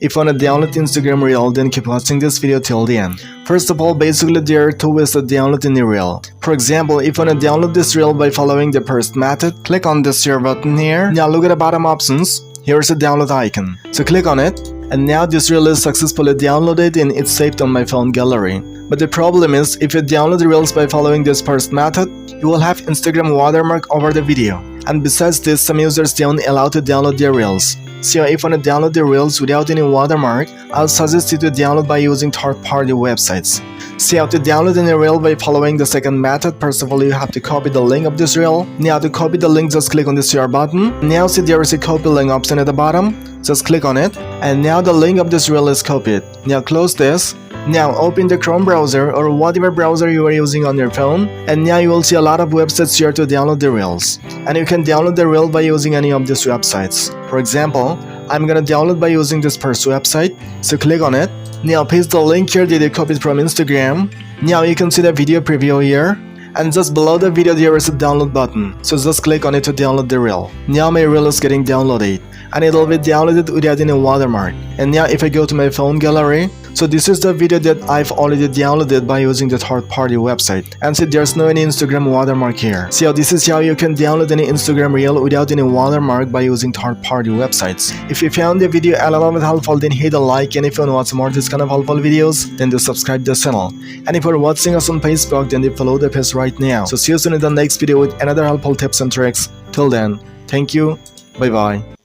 If you want to download Instagram Reel, then keep watching this video till the end. First of all, basically there are two ways to download any reel. For example, if you want to download this reel by following the first method, click on the share button here. Now look at the bottom options. Here's the download icon. So click on it, and now this reel is successfully downloaded and it's saved on my phone gallery. But the problem is, if you download the reels by following this first method, you will have Instagram watermark over the video. And besides this, some users don't allow to download their reels. So if you want to download the reels without any watermark, I'll suggest you to download by using third-party websites. So to download any reel by following the second method, first of all you have to copy the link of this reel. Now to copy the link, just click on the share button. Now see there is a copy link option at the bottom. Just click on it, and now the link of this reel is copied. Now close this. Now open the Chrome browser or whatever browser you are using on your phone, and now you will see a lot of websites here to download the reels. And you can download the reel by using any of these websites. For example, I'm gonna download by using this first website, so click on it. Now paste the link here that you copied from Instagram. Now you can see the video preview here, and just below the video there is a download button, so just click on it to download the reel. Now my reel is getting downloaded, and it will be downloaded without any watermark. And now if I go to my phone gallery, so this is the video that I've already downloaded by using the third-party website, and see there's no any Instagram watermark here. So this is how you can download any Instagram reel without any watermark by using third-party websites. If you found the video a little bit helpful, then hit a like, and if you want to watch more of this kind of helpful videos, then do subscribe to the channel. And if you're watching us on Facebook, then do follow the page right now. So see you soon in the next video with another helpful tips and tricks. Till then, thank you, bye bye.